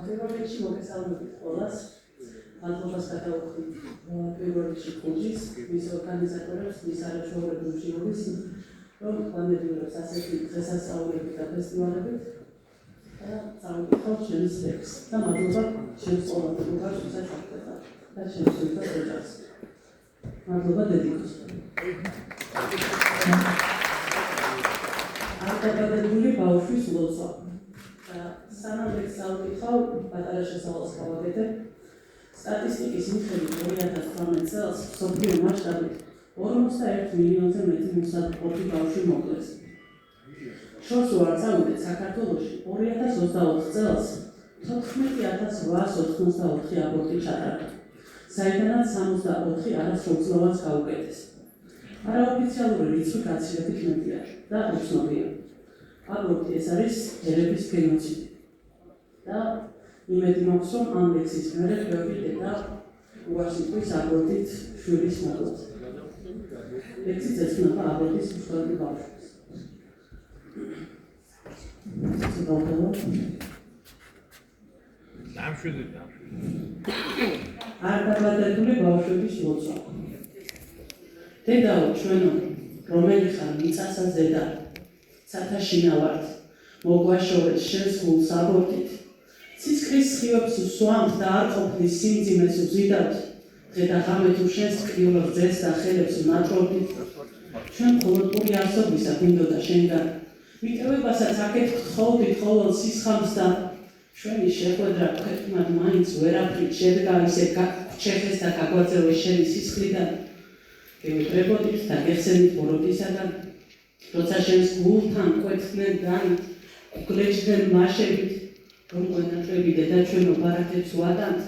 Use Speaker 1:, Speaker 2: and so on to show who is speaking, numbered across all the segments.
Speaker 1: პირველ რიგში მოგესალმებით ყველას. მადლობას გადავუხდით პირველ რიგში კურსის მის ორგანიზატორებს, მის არაჩვეულებრივ მშრომელს, რომ განედურებს ასეთი დღესასწაულებით და ფესტივალებით და წავიკითხავთ ჩვენს ტექსტს. და მადლობა ჩემს ყოლადღებას, ვისაც აღწერდა და ჩემს თვითონ ოჯახს. მადლობა დედიკოს. არდაბადებული ბავშვის ლოცვა. სანამ წავიკითხავ, პატარა შესავალს გავაკეთებ. სტატისტიკის მიხედვით 2018 წელს მსოფლიო მასშტაბით 41 მილიონზე მეტი მუსაყოფი ბავშვი მოკლეს. შორს ვარ წავიდეთ საქართველოში 2024 წელს 14884 აბორტი ჩატარდა, საიდანაც 64 არასრულწლოვანს გაუკეთეს. არაოფიციალური რიცხვი გაცილებით მეტია და უცნობია. აბორტი ეს არის ერების გენოციდი და იმედი მაქვს, რომ ამ ლექსის მერე ბევრი დედა უარს იტყვის აბორტით შვილის მოკლას. ლექსი ეძღვნება აბორტის მსხვერპლ ბავშვებს. არდაბადებული ბავშვების ლოცვა. დედაო ჩვენო, რომელი ხარ მიწასა ზედა, ცათაშინა ვართ, მოგვაშორეთ შენს გულს აბორტით. ცისკრის სხივებს ვსვამთ და არ ყოფნის სიმძიმეს ვზიდავთ, დღე და ღამე თუ შენს ტკივილ რძეს და ხელებს ვნატრობდით. ჩვენ მხოლოდ პური არსობისა გვინდოდა შენგან, მიტევებასაც აქეთ გთხოვდით ყოველ სისხამს და ჩვენი შეხვედრა ქვეყნად მაინც ვერაფრით შედგა ისე გაგჩეხეს და გაგვაწევეს შენი სისხლიდან. გევედრებოდით და გეხსენით ბოროტისაგან, როცა შენს გულთან კვეთდნენ განით, გგლეჯდნენ მაშებით, რომ გვენატრები დედა ჩვენო ბარათებს ვატანთ,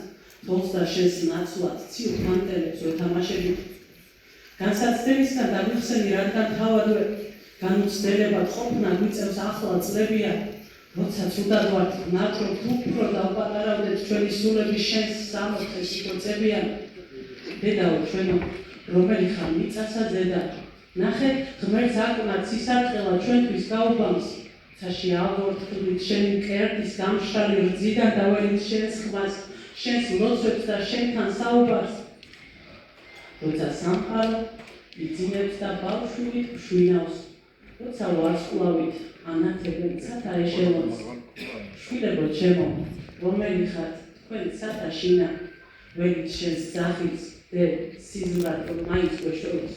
Speaker 1: თვალს და შენს ნაცვლად ციურ მანტელებს ვეთამაშებით. განსაცდელისგან დაგვიხსენი, რადგან თავადვე განუცდელებად ყოფნა გვიწევს ახლა წლებია, როცა ცუდად ვართ ვნატრობთ უფრო და ვპატარავდეთ ჩვენი სულების შენს სამოთხეს იტოცებიან. დედაო ჩვენო, რომელი ხარ მიწასა ზედა, ნახე ღმერთს აკვნათ სისარტყელა ჩვენთვის გაუბამს. ცაში ავორთქლით შენი მკერდის გამშრალი რძიდან დაველით შენს ხმას, შენს ლოცვებს და შენთან საუბარს. როცა სამყარო იძინებს და ბავშვით მშვინავს, როცა ვარსკვლავით ანათებენ ცათა ეშელონს. შვილებო ჩემო, რომელი ხართ თქვენ ცათა შინა, ველით შენს ძახილს და სიზმრად რომ მაინც გვეშოროს.